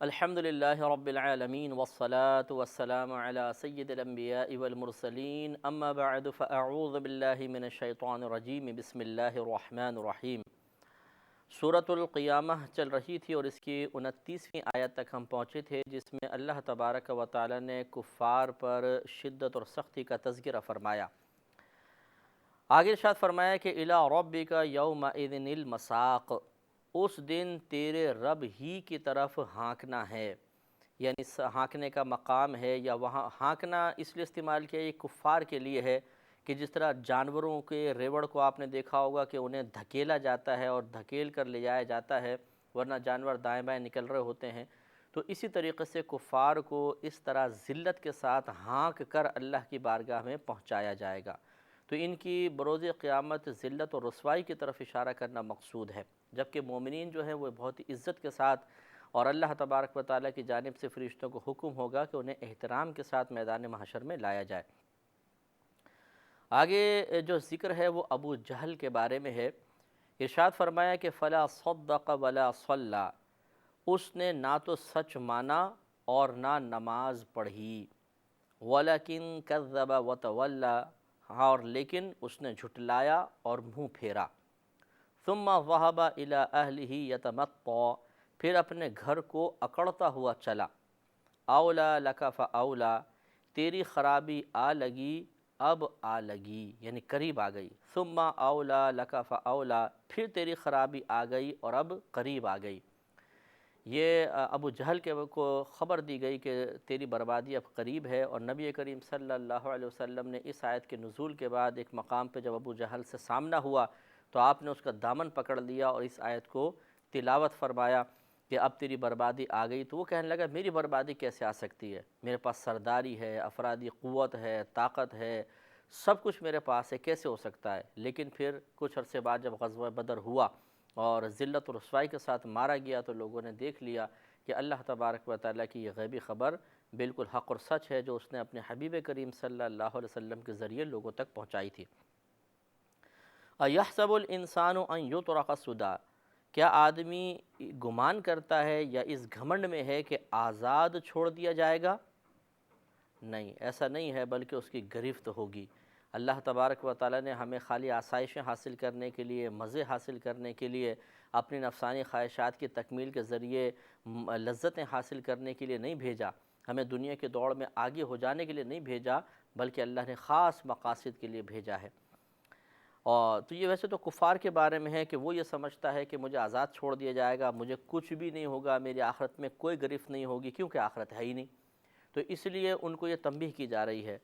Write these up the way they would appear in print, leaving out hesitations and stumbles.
الحمد للہ رب العالمین والصلاة والسلام علی سید الانبیاء والمرسلین اما بعد فاعوذ باللہ من الشیطان الرجیم بسم اللہ الرحمن الرحیم۔ سورۃ القیامہ چل رہی تھی اور اس کی 29ویں آیت تک ہم پہنچے تھے، جس میں اللہ تبارک و تعالی نے کفار پر شدت اور سختی کا تذکرہ فرمایا۔ آگے ارشاد فرمایا کہ الی ربک یومئذ المساق، اس دن تیرے رب ہی کی طرف ہانکنا ہے، یعنی ہانکنے کا مقام ہے، یا وہاں ہانکنا اس لیے استعمال کیا، یہ کفار کے لیے ہے کہ جس طرح جانوروں کے ریوڑ کو آپ نے دیکھا ہوگا کہ انہیں دھکیلا جاتا ہے اور دھکیل کر لے جایا جاتا ہے، ورنہ جانور دائیں بائیں نکل رہے ہوتے ہیں، تو اسی طریقے سے کفار کو اس طرح ذلت کے ساتھ ہانک کر اللہ کی بارگاہ میں پہنچایا جائے گا۔ تو ان کی بروز قیامت ذلت اور رسوائی کی طرف اشارہ کرنا مقصود ہے، جبکہ مومنین جو ہیں وہ بہت ہی عزت کے ساتھ، اور اللہ تبارک و تعالیٰ کی جانب سے فرشتوں کو حکم ہوگا کہ انہیں احترام کے ساتھ میدان محشر میں لایا جائے۔ آگے جو ذکر ہے وہ ابو جہل کے بارے میں ہے۔ ارشاد فرمایا کہ فلا صدق ولا صلی، اس نے نہ تو سچ مانا اور نہ نماز پڑھی، ولیکن کذب وتولی، اور لیکن اس نے جھٹلایا اور منہ پھیرا، ثم ذهب الى اہلہ یتمطى، پھر اپنے گھر کو اکڑتا ہوا چلا، اولا لک فاولا، تیری خرابی آ لگی اب آ لگی، یعنی قریب آ گئی، ثم اولا لک فاولا، پھر تیری خرابی آ گئی اور اب قریب آ گئی۔ یہ ابو جہل کو خبر دی گئی کہ تیری بربادی اب قریب ہے، اور نبی کریم صلی اللہ علیہ وسلم نے اس آیت کے نزول کے بعد ایک مقام پہ جب ابو جہل سے سامنا ہوا تو آپ نے اس کا دامن پکڑ لیا اور اس آیت کو تلاوت فرمایا کہ اب تیری بربادی آ گئی۔ تو وہ کہنے لگا میری بربادی کیسے آ سکتی ہے، میرے پاس سرداری ہے، افرادی قوت ہے، طاقت ہے، سب کچھ میرے پاس ہے، کیسے ہو سکتا ہے؟ لیکن پھر کچھ عرصے بعد جب غزوہ بدر ہوا اور ذلت و رسوائی کے ساتھ مارا گیا تو لوگوں نے دیکھ لیا کہ اللہ تبارک و تعالیٰ کی یہ غیبی خبر بالکل حق اور سچ ہے جو اس نے اپنے حبیب کریم صلی اللہ علیہ وسلم کے ذریعے لوگوں تک پہنچائی تھی۔ اَيَحْسَبُ الْإِنسَانُ أَن يُتْرَكَ سُدًى، کیا آدمی گمان کرتا ہے یا اس گھمنڈ میں ہے کہ آزاد چھوڑ دیا جائے گا؟ نہیں، ایسا نہیں ہے، بلکہ اس کی گرفت ہوگی۔ اللہ تبارک و تعالیٰ نے ہمیں خالی آسائشیں حاصل کرنے کے لیے، مزے حاصل کرنے کے لیے، اپنی نفسانی خواہشات کی تکمیل کے ذریعے لذتیں حاصل کرنے کے لیے نہیں بھیجا، ہمیں دنیا کے دوڑ میں آگے ہو جانے کے لیے نہیں بھیجا، بلکہ اللہ نے خاص مقاصد کے لیے بھیجا ہے۔ اور تو یہ ویسے تو کفار کے بارے میں ہے کہ وہ یہ سمجھتا ہے کہ مجھے آزاد چھوڑ دیا جائے گا، مجھے کچھ بھی نہیں ہوگا، میری آخرت میں کوئی گرفت نہیں ہوگی، کیونکہ آخرت ہے ہی نہیں، تو اس لیے ان کو یہ تنبیہ کی جا رہی ہے۔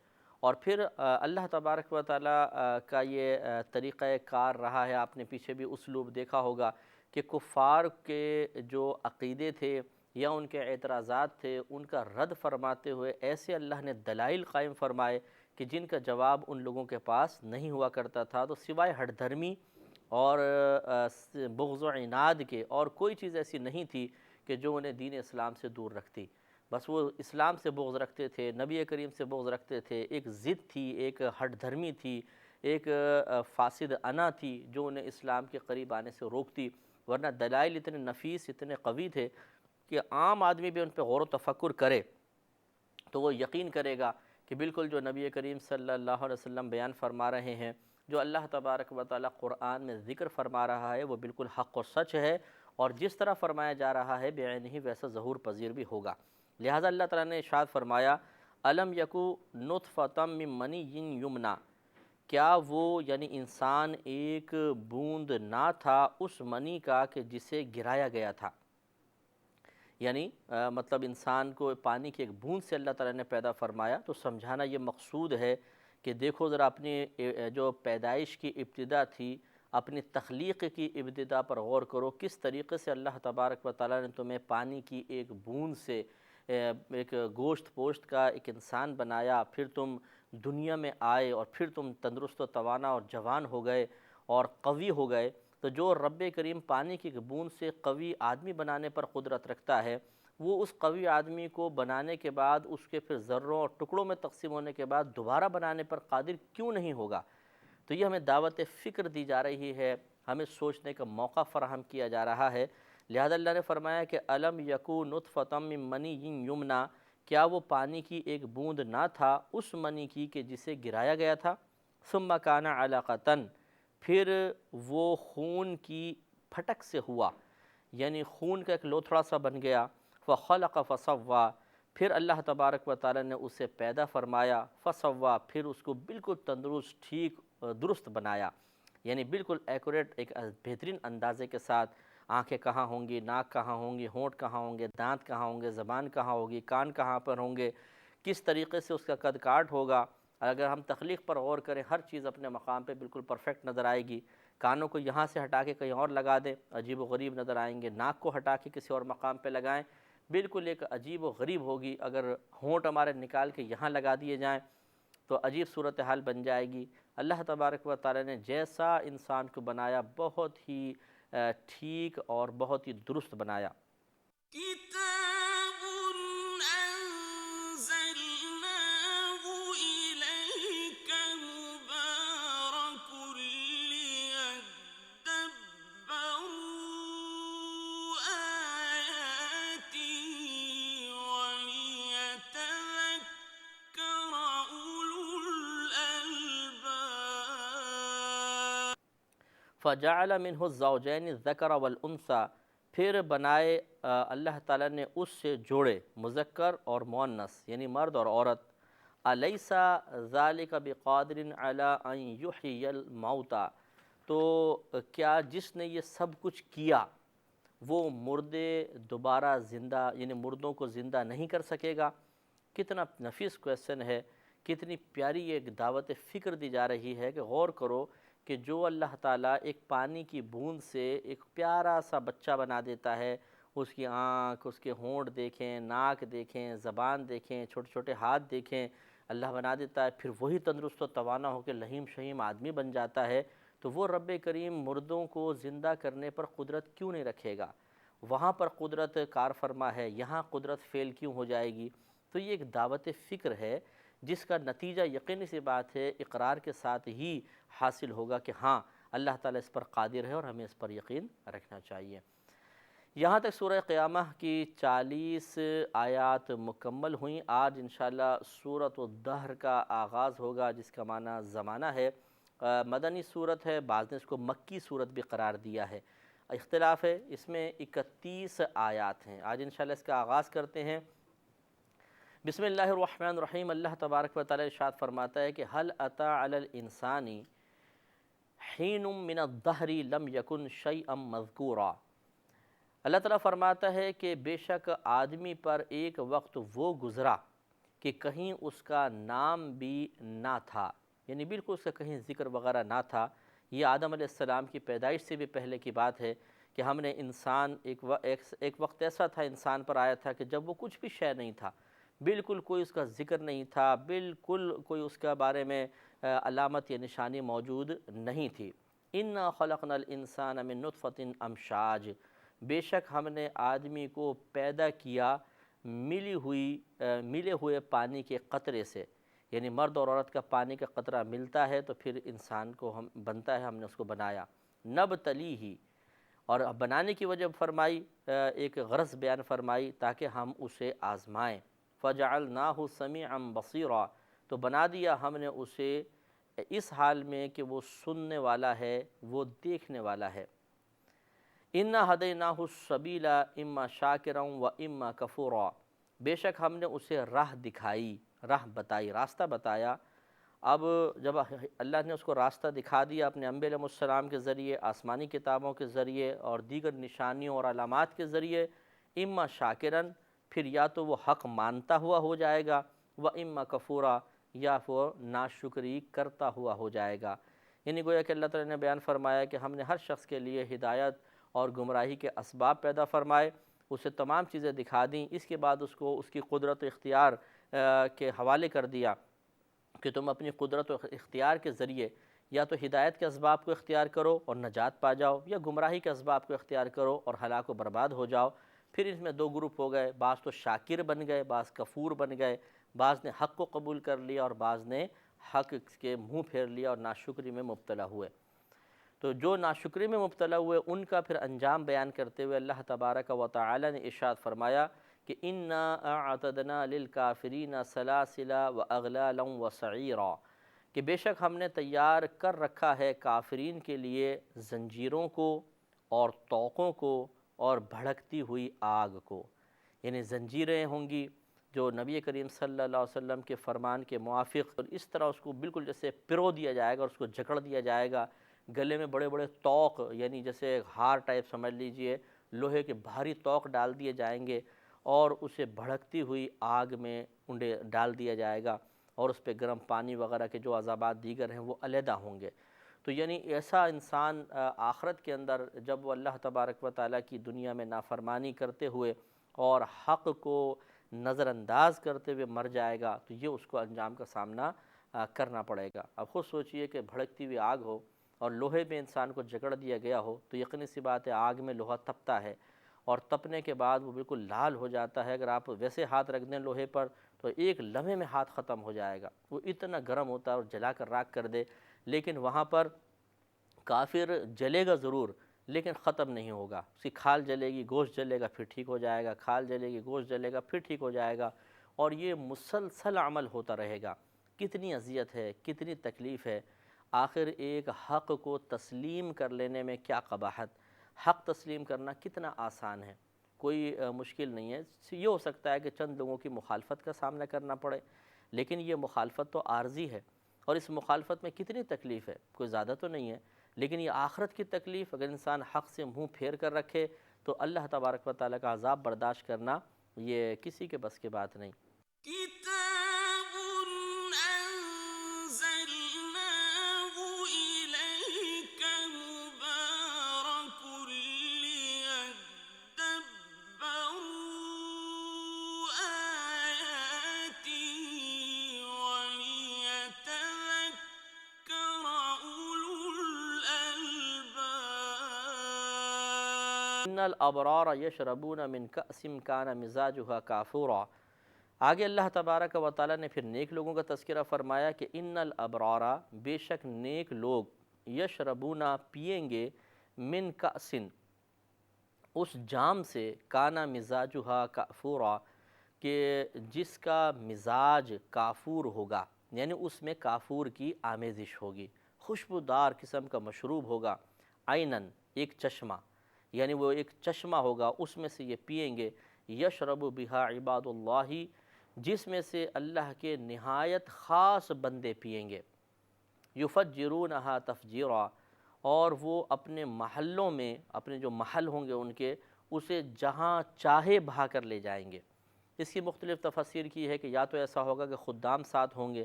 اور پھر اللہ تبارک و تعالیٰ کا یہ طریقہ کار رہا ہے، آپ نے پیچھے بھی اسلوب دیکھا ہوگا کہ کفار کے جو عقیدے تھے یا ان کے اعتراضات تھے ان کا رد فرماتے ہوئے ایسے اللہ نے دلائل قائم فرمائے کہ جن کا جواب ان لوگوں کے پاس نہیں ہوا کرتا تھا، تو سوائے ہٹ دھرمی اور بغض و عناد کے اور کوئی چیز ایسی نہیں تھی کہ جو انہیں دین اسلام سے دور رکھتی۔ بس وہ اسلام سے بغض رکھتے تھے، نبی کریم سے بغض رکھتے تھے، ایک ضد تھی، ایک ہٹ دھرمی تھی، ایک فاسد انا تھی جو انہیں اسلام کے قریب آنے سے روکتی، ورنہ دلائل اتنے نفیس، اتنے قوی تھے کہ عام آدمی بھی ان پہ غور و تفکر کرے تو وہ یقین کرے گا کہ بالکل جو نبی کریم صلی اللہ علیہ وسلم بیان فرما رہے ہیں، جو اللہ تبارک و تعالیٰ قرآن میں ذکر فرما رہا ہے، وہ بالکل حق و سچ ہے، اور جس طرح فرمایا جا رہا ہے بعینہ ہی ویسا ظہور پذیر بھی ہوگا۔ لہٰذا اللہ تعالیٰ نے ارشاد فرمایا الم یکو نطفۃ من منی یمنی، کیا وہ یعنی انسان ایک بوند نہ تھا اس منی کا کہ جسے گرایا گیا تھا، یعنی مطلب انسان کو پانی کی ایک بوند سے اللہ تعالیٰ نے پیدا فرمایا، تو سمجھانا یہ مقصود ہے کہ دیکھو ذرا اپنی جو پیدائش کی ابتدا تھی، اپنی تخلیق کی ابتدا پر غور کرو، کس طریقے سے اللہ تبارک و تعالیٰ نے تمہیں پانی کی ایک بوند سے ایک گوشت پوشت کا ایک انسان بنایا، پھر تم دنیا میں آئے اور پھر تم تندرست و توانا اور جوان ہو گئے اور قوی ہو گئے۔ تو جو رب کریم پانی کی بوند سے قوی آدمی بنانے پر قدرت رکھتا ہے، وہ اس قوی آدمی کو بنانے کے بعد اس کے پھر ذروں اور ٹکڑوں میں تقسیم ہونے کے بعد دوبارہ بنانے پر قادر کیوں نہیں ہوگا؟ تو یہ ہمیں دعوت فکر دی جا رہی ہے، ہمیں سوچنے کا موقع فراہم کیا جا رہا ہے۔ لہذا اللہ نے فرمایا کہ الم یکو نطفۃ من منی یمنا، کیا وہ پانی کی ایک بوند نہ تھا اس منی کی کہ جسے گرایا گیا تھا، ثم کان علقۃ، پھر وہ خون کی پھٹک سے ہوا، یعنی خون کا ایک لوتھڑا سا بن گیا، فخلق فسوا، پھر اللہ تبارک و تعالی نے اسے پیدا فرمایا، فسوا، پھر اس کو بالکل تندرست، ٹھیک، درست بنایا، یعنی بالکل ایکوریٹ، ایک بہترین اندازے کے ساتھ، آنکھیں کہاں ہوں گی، ناک کہاں ہوں گی، ہونٹ کہاں ہوں گے، دانت کہاں ہوں گے، زبان کہاں ہوگی، کان کہاں پر ہوں گے، کس طریقے سے اس کا قد کاٹ ہوگا۔ اگر ہم تخلیق پر غور کریں، ہر چیز اپنے مقام پہ بالکل پرفیکٹ نظر آئے گی۔ کانوں کو یہاں سے ہٹا کے کہیں اور لگا دیں، عجیب و غریب نظر آئیں گے۔ ناک کو ہٹا کے کسی اور مقام پہ لگائیں، بالکل ایک عجیب و غریب ہوگی۔ اگر ہونٹ ہمارے نکال کے یہاں لگا دیے جائیں تو عجیب صورتحال بن جائے گی۔ اللہ تبارک و تعالی نے جیسا انسان کو بنایا بہت ہی ٹھیک اور بہت ہی درست بنایا۔ کتاب انزلناه الیک مبارک لیدبروا آیاته ولیتذکر اولو الالباب۔ فجعل منہ الزوجین الذکر والانثی، پھر بنائے اللہ تعالیٰ نے اس سے جوڑے، مذکر اور مؤنث، یعنی مرد اور عورت۔ الیس ذالک بقادر علی ان یحیی الموتى، تو کیا جس نے یہ سب کچھ کیا وہ مردے دوبارہ زندہ، یعنی مردوں کو زندہ نہیں کر سکے گا؟ کتنا نفیس کویسچن ہے، کتنی پیاری ایک دعوت فکر دی جا رہی ہے کہ غور کرو کہ جو اللہ تعالیٰ ایک پانی کی بوند سے ایک پیارا سا بچہ بنا دیتا ہے، اس کی آنکھ، اس کے ہونٹ دیکھیں، ناک دیکھیں، زبان دیکھیں، چھوٹے چھوٹے ہاتھ دیکھیں، اللہ بنا دیتا ہے، پھر وہی تندرست و توانا ہو کے لہیم شہیم آدمی بن جاتا ہے، تو وہ رب کریم مردوں کو زندہ کرنے پر قدرت کیوں نہیں رکھے گا؟ وہاں پر قدرت کار فرما ہے، یہاں قدرت فیل کیوں ہو جائے گی؟ تو یہ ایک دعوت فکر ہے جس کا نتیجہ یقینی سی بات ہے اقرار کے ساتھ ہی حاصل ہوگا کہ ہاں اللہ تعالیٰ اس پر قادر ہے اور ہمیں اس پر یقین رکھنا چاہیے۔ یہاں تک سورہ قیامہ کی 40 آیات مکمل ہوئیں۔ آج انشاءاللہ سورۃ الدہر کا آغاز ہوگا، جس کا معنی زمانہ ہے۔ مدنی سورت ہے، بعض نے اس کو مکی سورت بھی قرار دیا ہے، اختلاف ہے۔ اس میں 31 آیات ہیں۔ آج انشاءاللہ اس کا آغاز کرتے ہیں۔ بسم اللہ الرحمن الرحیم۔ اللہ تبارک و تعالی ارشاد فرماتا ہے کہ هل اتى علی الانسان حین من الدہر لم یکن شیئا مذکورا۔ اللہ تعالیٰ فرماتا ہے کہ بے شک آدمی پر ایک وقت وہ گزرا کہ کہیں اس کا نام بھی نہ تھا، یعنی بالکل اس کا کہیں ذکر وغیرہ نہ تھا۔ یہ آدم علیہ السلام کی پیدائش سے بھی پہلے کی بات ہے کہ ہم نے انسان ایک وقت ایسا تھا انسان پر آیا تھا کہ جب وہ کچھ بھی شے نہیں تھا، بالکل کوئی اس کا ذکر نہیں تھا، بالکل کوئی اس کا بارے میں علامت یا نشانی موجود نہیں تھی۔ اِنَّا خَلَقْنَا الْإِنسَانَ مِن نُطْفَةٍ أَمْشَاجٍ، بے شک ہم نے آدمی کو پیدا کیا ملے ہوئے پانی کے قطرے سے، یعنی مرد اور عورت کا پانی کا قطرہ ملتا ہے تو پھر انسان کو ہم بنتا ہے، ہم نے اس کو بنایا۔ نبتلیہ، اور بنانے کی وجہ فرمائی، ایک غرض بیان فرمائی تاکہ ہم اسے آزمائیں۔ فجعلناہ سمیعا بصیرا، تو بنا دیا ہم نے اسے اس حال میں کہ وہ سننے والا ہے، وہ دیکھنے والا ہے۔ انا ہدیناہ السبیل اما شاکرا و اما کفورا، بے شک ہم نے اسے راہ دکھائی، راہ بتائی، راستہ بتایا۔ اب جب اللہ نے اس کو راستہ دکھا دیا اپنے انبیاء علیہ السلام کے ذریعے، آسمانی کتابوں کے ذریعے اور دیگر نشانیوں اور علامات کے ذریعے، اما شاکرن، پھر یا تو وہ حق مانتا ہوا ہو جائے گا، و اما کفورا، یا وہ ناشکری کرتا ہوا ہو جائے گا۔ یعنی گویا کہ اللہ تعالیٰ نے بیان فرمایا کہ ہم نے ہر شخص کے لیے ہدایت اور گمراہی کے اسباب پیدا فرمائے، اسے تمام چیزیں دکھا دیں، اس کے بعد اس کو اس کی قدرت و اختیار کے حوالے کر دیا کہ تم اپنی قدرت و اختیار کے ذریعے یا تو ہدایت کے اسباب کو اختیار کرو اور نجات پا جاؤ، یا گمراہی کے اسباب کو اختیار کرو اور ہلاک و برباد ہو جاؤ۔ پھر اس میں دو گروپ ہو گئے، بعض تو شاکر بن گئے، بعض کفور بن گئے، بعض نے حق کو قبول کر لیا اور بعض نے حق کے منہ پھیر لیا اور ناشکری میں مبتلا ہوئے۔ تو جو ناشکری میں مبتلا ہوئے ان کا پھر انجام بیان کرتے ہوئے اللہ تبارک و تعالی نے ارشاد فرمایا کہ انا اعتدنا للکافرین سلاسل واغلالا وسعیرا، کہ بے شک ہم نے تیار کر رکھا ہے کافرین کے لیے زنجیروں کو اور طوقوں کو اور بھڑکتی ہوئی آگ کو، یعنی زنجیریں ہوں گی جو نبی کریم صلی اللہ علیہ وسلم کے فرمان کے موافق، اور اس طرح اس کو بالکل جیسے پرو دیا جائے گا اور اس کو جکڑ دیا جائے گا، گلے میں بڑے بڑے طوق یعنی جیسے ہار ٹائپ سمجھ لیجئے، لوہے کے بھاری طوق ڈال دیے جائیں گے اور اسے بھڑکتی ہوئی آگ میں انڈے ڈال دیا جائے گا، اور اس پہ گرم پانی وغیرہ کے جو عذابات دیگر ہیں وہ علیحدہ ہوں گے۔ تو یعنی ایسا انسان آخرت کے اندر جب وہ اللہ تبارک و تعالیٰ کی دنیا میں نافرمانی کرتے ہوئے اور حق کو نظر انداز کرتے ہوئے مر جائے گا تو یہ اس کو انجام کا سامنا کرنا پڑے گا۔ اب خود سوچئے کہ بھڑکتی ہوئی آگ ہو اور لوہے میں انسان کو جکڑ دیا گیا ہو تو یقینی سی بات ہے آگ میں لوہا تپتا ہے، اور تپنے کے بعد وہ بالکل لال ہو جاتا ہے۔ اگر آپ ویسے ہاتھ رکھ دیں لوہے پر تو ایک لمحے میں ہاتھ ختم ہو جائے گا، وہ اتنا گرم ہوتا ہے اور جلا کر راکھ کر دے۔ لیکن وہاں پر کافر جلے گا ضرور لیکن ختم نہیں ہوگا، اس کی کھال جلے گی، گوشت جلے گا، پھر ٹھیک ہو جائے گا، کھال جلے گی، گوشت جلے گا، پھر ٹھیک ہو جائے گا، اور یہ مسلسل عمل ہوتا رہے گا۔ کتنی اذیت ہے، کتنی تکلیف ہے۔ آخر ایک حق کو تسلیم کر لینے میں کیا قباحت، حق تسلیم کرنا کتنا آسان ہے، کوئی مشکل نہیں ہے۔ یہ ہو سکتا ہے کہ چند لوگوں کی مخالفت کا سامنا کرنا پڑے، لیکن یہ مخالفت تو عارضی ہے، اور اس مخالفت میں کتنی تکلیف ہے، کوئی زیادہ تو نہیں ہے، لیکن یہ آخرت کی تکلیف اگر انسان حق سے منہ پھیر کر رکھے تو اللہ تبارک و تعالیٰ کا عذاب برداشت کرنا یہ کسی کے بس کی بات نہیں۔ كتاب أنزلناه إليك مبارك ليدبروا آياته وليتذكر أولو الألباب۔ ان الابرار یشربون من کأس کان مزاجها کافورا۔ آگے اللہ تبارک و تعالیٰ نے پھر نیک لوگوں کا تذکرہ فرمایا کہ ان الابرار، بے شک نیک لوگ، یشربون پئیں گے، من کأس اس جام سے، کانا مزاجها کافورا کہ جس کا مزاج کافور ہوگا، یعنی اس میں کافور کی آمیزش ہوگی، خوشبودار قسم کا مشروب ہوگا، عینن ایک چشمہ، یعنی وہ ایک چشمہ ہوگا، اس میں سے یہ پئیں گے، یشرب بہا عباد اللہ، جس میں سے اللہ کے نہایت خاص بندے پئیں گے، یفجرونہا تفجیرا، اور وہ اپنے محلوں میں، اپنے جو محل ہوں گے ان کے، اسے جہاں چاہے بہا کر لے جائیں گے۔ اس کی مختلف تفسیر کی ہے کہ یا تو ایسا ہوگا کہ خدام ساتھ ہوں گے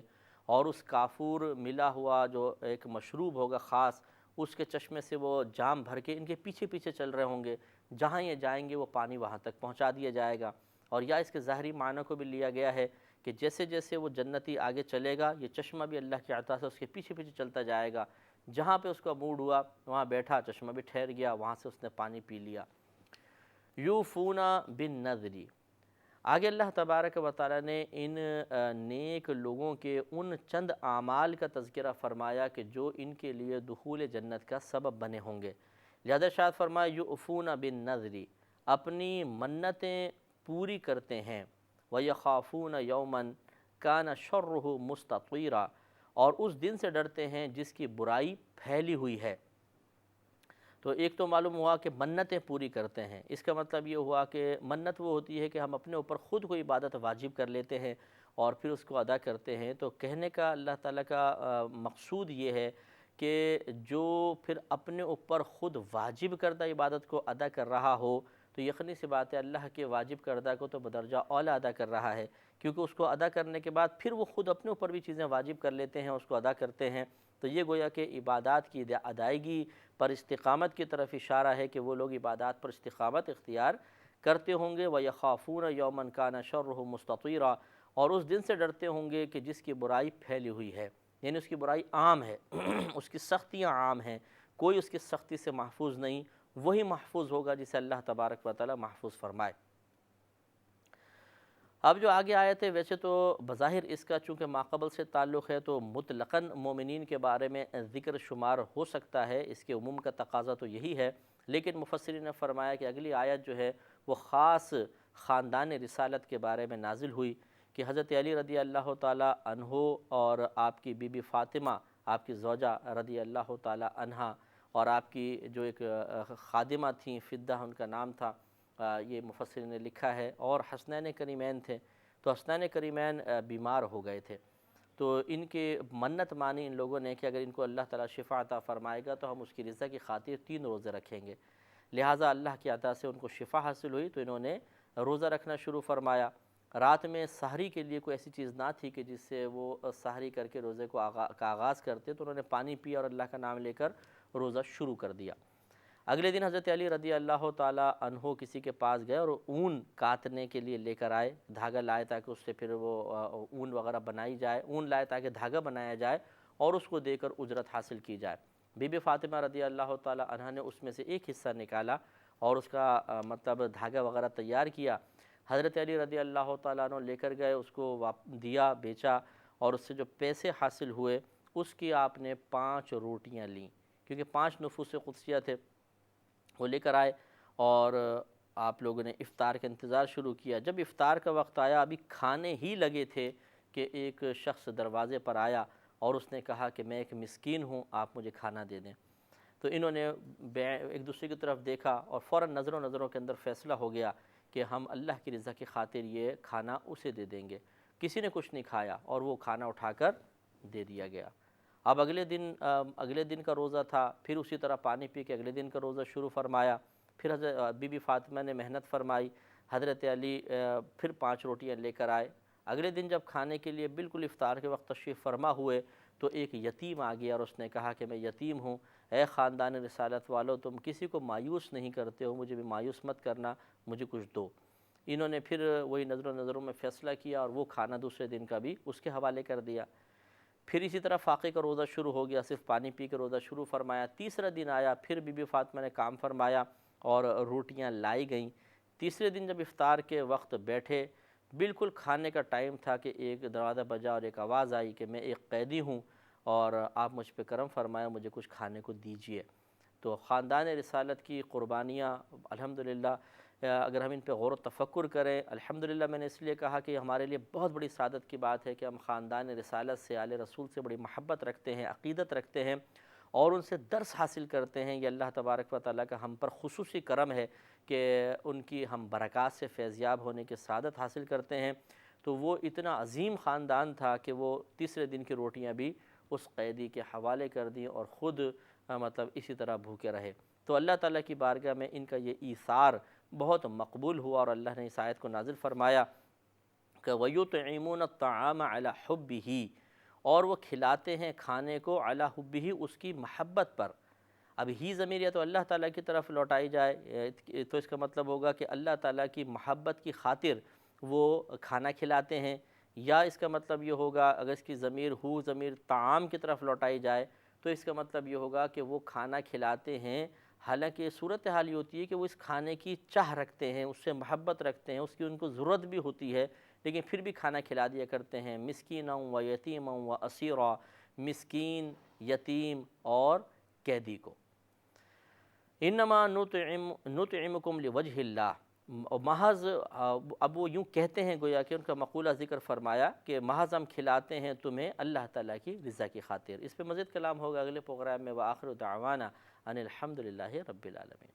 اور اس کافور ملا ہوا جو ایک مشروب ہوگا خاص، اس کے چشمے سے وہ جام بھر کے ان کے پیچھے پیچھے چل رہے ہوں گے، جہاں یہ جائیں گے وہ پانی وہاں تک پہنچا دیا جائے گا۔ اور یا اس کے ظاہری معنی کو بھی لیا گیا ہے کہ جیسے جیسے وہ جنتی آگے چلے گا یہ چشمہ بھی اللہ کی عطا سے اس کے پیچھے پیچھے چلتا جائے گا، جہاں پہ اس کا موڈ ہوا وہاں بیٹھا، چشمہ بھی ٹھہر گیا، وہاں سے اس نے پانی پی لیا۔ یوفون بالنذر، آگے اللہ تبارک و تعالیٰ نے ان نیک لوگوں کے ان چند اعمال کا تذکرہ فرمایا کہ جو ان کے لیے دخول جنت کا سبب بنے ہوں گے۔ لہذا ارشاد فرمایا یؤفون بالنذر، اپنی منتیں پوری کرتے ہیں، وَيَخَافُونَ يَوْمًا كَانَ شَرُّهُ مُسْتَطِيرًا، اور اس دن سے ڈرتے ہیں جس کی برائی پھیلی ہوئی ہے۔ تو ایک تو معلوم ہوا کہ منتیں پوری کرتے ہیں، اس کا مطلب یہ ہوا کہ منت وہ ہوتی ہے کہ ہم اپنے اوپر خود کوئی عبادت واجب کر لیتے ہیں اور پھر اس کو ادا کرتے ہیں۔ تو کہنے کا اللہ تعالیٰ کا مقصود یہ ہے کہ جو پھر اپنے اوپر خود واجب کردہ عبادت کو ادا کر رہا ہو تو یقینی سی بات ہے اللہ کے واجب کردہ کو تو بدرجہ اولیٰ ادا کر رہا ہے، کیونکہ اس کو ادا کرنے کے بعد پھر وہ خود اپنے اوپر بھی چیزیں واجب کر لیتے ہیں، اس کو ادا کرتے ہیں۔ تو یہ گویا کہ عبادات کی ادائیگی پر استقامت کی طرف اشارہ ہے کہ وہ لوگ عبادات پر استقامت اختیار کرتے ہوں گے۔ وَيَخَافُونَ يَوْمًا كَانَ شَرُّهُ مُسْتَطِيرًا، اور اس دن سے ڈرتے ہوں گے کہ جس کی برائی پھیلی ہوئی ہے، یعنی اس کی برائی عام ہے اس کی سختیاں عام ہیں، کوئی اس کی سختی سے محفوظ نہیں، وہی محفوظ ہوگا جسے اللہ تبارک و تعالی محفوظ فرمائے۔ اب جو آگے آیت ہے ویسے تو بظاہر اس کا چونکہ ماقبل سے تعلق ہے تو مطلقاً مومنین کے بارے میں ذکر شمار ہو سکتا ہے، اس کے عموم کا تقاضا تو یہی ہے، لیکن مفسرین نے فرمایا کہ اگلی آیت جو ہے وہ خاص خاندان رسالت کے بارے میں نازل ہوئی کہ حضرت علی رضی اللہ تعالی عنہ اور آپ کی بی بی فاطمہ، آپ کی زوجہ رضی اللہ تعالی عنہا، اور آپ کی جو ایک خادمہ تھیں فدہ ان کا نام تھا، یہ مفسرین نے لکھا ہے، اور حسنین کریمین تھے، تو حسنین کریمین بیمار ہو گئے تھے، تو ان کے منت مانی ان لوگوں نے کہ اگر ان کو اللہ تعالیٰ شفا عطا فرمائے گا تو ہم اس کی رضا کی خاطر 3 روزے رکھیں گے، لہٰذا اللہ کی عطا سے ان کو شفا حاصل ہوئی تو انہوں نے روزہ رکھنا شروع فرمایا۔ رات میں سحری کے لیے کوئی ایسی چیز نہ تھی کہ جس سے وہ سحری کر کے روزے کا آغاز کرتے، تو انہوں نے پانی پیا اور اللہ کا نام لے کر روزہ شروع کر دیا۔ اگلے دن حضرت علی رضی اللہ تعالی عنہ کسی کے پاس گئے اور اون کاتنے کے لیے لے کر آئے، دھاگا لائے تاکہ اس سے پھر وہ اون وغیرہ بنائی جائے، اون لائے تاکہ دھاگا بنایا جائے اور اس کو دے کر اجرت حاصل کی جائے۔ بی بی فاطمہ رضی اللہ تعالی عنہ نے اس میں سے ایک حصہ نکالا اور اس کا مطلب دھاگا وغیرہ تیار کیا، حضرت علی رضی اللہ تعالیٰ عنہ لے کر گئے، اس کو دیا، بیچا، اور اس سے جو پیسے حاصل ہوئے اس کی آپ نے 5 روٹیاں لیں، کیونکہ 5 نفوس قدسیہ تھے، وہ لے کر آئے اور آپ لوگوں نے افطار کا انتظار شروع کیا۔ جب افطار کا وقت آیا، ابھی کھانے ہی لگے تھے کہ ایک شخص دروازے پر آیا اور اس نے کہا کہ میں ایک مسکین ہوں، آپ مجھے کھانا دے دیں۔ تو انہوں نے ایک دوسرے کی طرف دیکھا اور فوراً نظروں کے اندر فیصلہ ہو گیا کہ ہم اللہ کی رضا کی خاطر یہ کھانا اسے دے دیں گے۔ کسی نے کچھ نہیں کھایا اور وہ کھانا اٹھا کر دے دیا گیا۔ اب اگلے دن کا روزہ تھا، پھر اسی طرح پانی پی کے اگلے دن کا روزہ شروع فرمایا، پھر حضرت بی بی فاطمہ نے محنت فرمائی، حضرت علی پھر 5 روٹیاں لے کر آئے۔ اگلے دن جب کھانے کے لیے بالکل افطار کے وقت تشریف فرما ہوئے تو ایک یتیم آ گیا اور اس نے کہا کہ میں یتیم ہوں، اے خاندان رسالت والو تم کسی کو مایوس نہیں کرتے ہو، مجھے بھی مایوس مت کرنا، مجھے کچھ دو۔ انہوں نے پھر وہی نظروں میں فیصلہ کیا اور وہ کھانا دوسرے دن کا بھی اس کے حوالے کر دیا۔ پھر اسی طرح فاقے کا روزہ شروع ہو گیا، صرف پانی پی کے روزہ شروع فرمایا۔ تیسرا دن آیا، پھر بی بی فاطمہ نے کام فرمایا اور روٹیاں لائی گئیں۔ تیسرے دن جب افطار کے وقت بیٹھے، بالکل کھانے کا ٹائم تھا کہ ایک دروازہ بجا اور ایک آواز آئی کہ میں ایک قیدی ہوں اور آپ مجھ پہ کرم فرمائیں، مجھے کچھ کھانے کو دیجئے۔ تو خاندان رسالت کی قربانیاں الحمدللہ اگر ہم ان پہ غور و تفکر کریں، الحمدللہ میں نے اس لیے کہا کہ ہمارے لیے بہت بڑی سعادت کی بات ہے کہ ہم خاندان رسالت سے، آل رسول سے بڑی محبت رکھتے ہیں، عقیدت رکھتے ہیں اور ان سے درس حاصل کرتے ہیں۔ یہ اللہ تبارک و تعالیٰ کا ہم پر خصوصی کرم ہے کہ ان کی ہم برکات سے فیضیاب ہونے کی سعادت حاصل کرتے ہیں۔ تو وہ اتنا عظیم خاندان تھا کہ وہ تیسرے دن کی روٹیاں بھی اس قیدی کے حوالے کر دیں اور خود مطلب اسی طرح بھوکے رہے۔ تو اللہ تعالیٰ کی بارگاہ میں ان کا یہ ایثار بہت مقبول ہوا اور اللہ نے اس آیت کو نازل فرمایا کہ وَيُطْعِمُونَ الطَّعَامَ عَلَى حُبِّهِ، اور وہ کھلاتے ہیں کھانے کو علی حبہ، اس کی محبت پر۔ اب ہی ضمیر یا تو اللہ تعالیٰ کی طرف لوٹائی جائے تو اس کا مطلب ہوگا کہ اللہ تعالیٰ کی محبت کی خاطر وہ کھانا کھلاتے ہیں، یا اس کا مطلب یہ ہوگا اگر اس کی ضمیر طعام کی طرف لوٹائی جائے تو اس کا مطلب یہ ہوگا کہ وہ کھانا کھلاتے ہیں، حالانکہ صورتحال یہ ہوتی ہے کہ وہ اس کھانے کی چاہ رکھتے ہیں، اس سے محبت رکھتے ہیں، اس کی ان کو ضرورت بھی ہوتی ہے، لیکن پھر بھی کھانا کھلا دیا کرتے ہیں۔ مسکینا و یتیما و اسیرا، مسکین، یتیم اور قیدی کو۔ انما نطعمکم لوجہ اللہ، محض اب وہ یوں کہتے ہیں گویا کہ ان کا مقولہ ذکر فرمایا کہ محض ہم کھلاتے ہیں تمہیں اللہ تعالیٰ کی رضا کی خاطر۔ اس پہ مزید کلام ہوگا اگلے پروگرام میں۔ وآخر دعوانا ان الحمدللہ رب العالمین۔